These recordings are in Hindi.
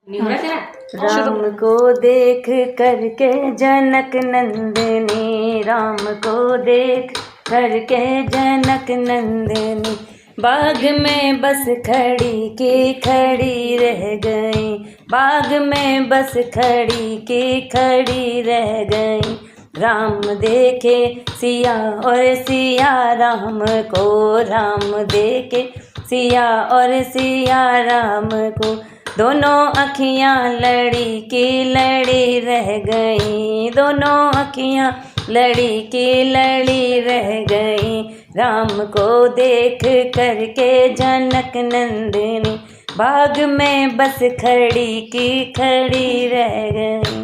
राम को देख करके जनक नंदिनी, राम को देख करके जनक नंदिनी, बाग में बस खड़ी की खड़ी रह गई, बाग में बस खड़ी की खड़ी रह गई। राम देखे सिया और सिया राम को, राम देखे सिया और सिया राम को, दोनों अखियाँ लड़ी की लड़ी रह गई, दोनों अखियाँ लड़ी की लड़ी रह गई। राम को देख करके जनक नंदिनी, बाग में बस खड़ी की खड़ी रह गई।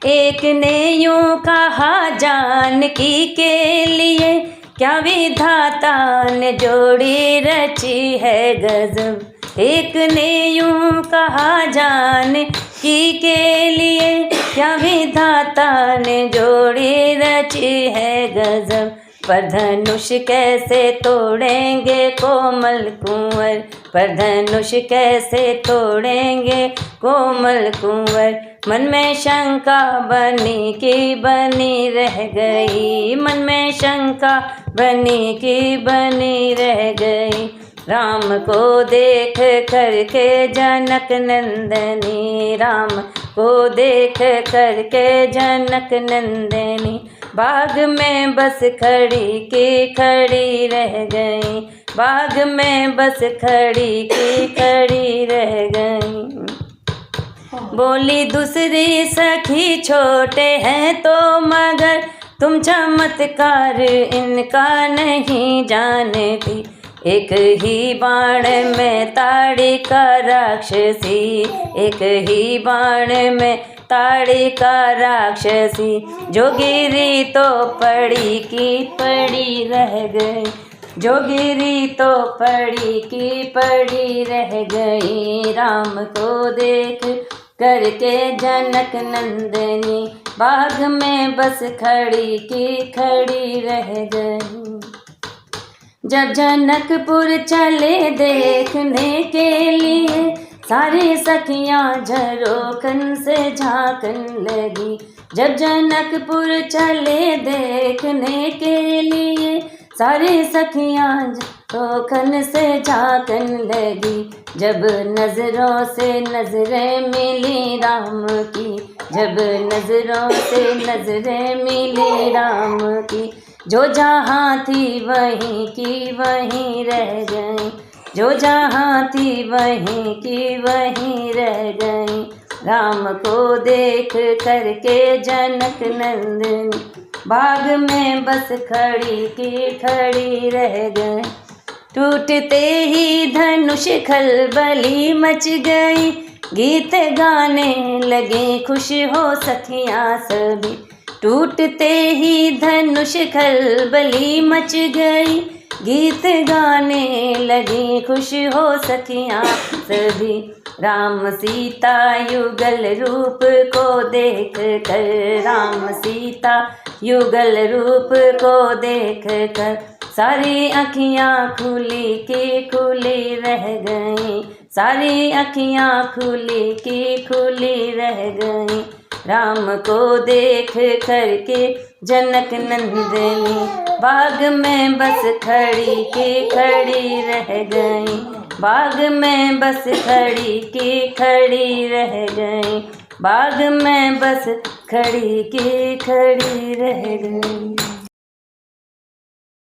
एक ने यूं कहा जानकी के लिए, क्या विधाता ने जोड़ी रची है गजब। एक ने यूं कहा जानकी के लिए, क्या विधाता ने जोड़ी रची है गजब। पर धनुष कैसे तोड़ेंगे कोमल कुंवर, पर धनुष कैसे तोड़ेंगे कोमल कुंवर। मन में शंका बनी की बनी रह गई, मन में शंका बनी की बनी रह गई। राम को देख करके जनक नंदिनी, राम को देख करके जनक नंदिनी, बाग में बस खड़ी की खड़ी रह गई, बाग में बस खड़ी की खड़ी रह गई। बोली दूसरी सखी छोटे हैं तो मगर, तुम चमत्कार इनका नहीं जानती। एक ही बाण में ताड़िका राक्षसी, एक ही बाण में ताड़िका राक्षसी, जो गिरी तो पड़ी की पड़ी रह गई, जो गिरी तो पड़ी की पड़ी रह गई। राम को देख करके जनक नंदिनी, बाग में बस खड़ी की खड़ी रह गई। जब जनकपुर चले देखने के लिए, सारी सखियाँ झरोखन से झांकन लगी। जब जनकपुर चले देखने के लिए, सारी सखियाँ झरोखन से झांकन लगी। जब नजरों से नजरें मिली राम की, जब नजरों से नजरें मिली राम की, जो जहाँ थी वहीं की वहीं रह गई, जो जहाँ थी वहीं की वहीं रह गई। राम को देख करके जनक नंदिनी, बाग में बस खड़ी की खड़ी रह गई। टूटते ही धनुष खलबली मच गई, गीत गाने लगे खुश हो सखियाँ सभी। टूटते ही धनुष खलबली मच गई, गीत गाने लगी खुश हो सखियाँ सभी। राम सीता युगल रूप को देख कर, राम सीता युगल रूप को देख कर, सारी अखियाँ खुली की खुली रह गईं, सारी अखियाँ खुली की खुली रह गईं। राम को देख करके जनक नंदिनी, बाग में बस खड़ी की खड़ी रह गई, बाग में बस खड़ी की खड़ी रह गई, बाग में बस खड़ी की खड़ी रह गई।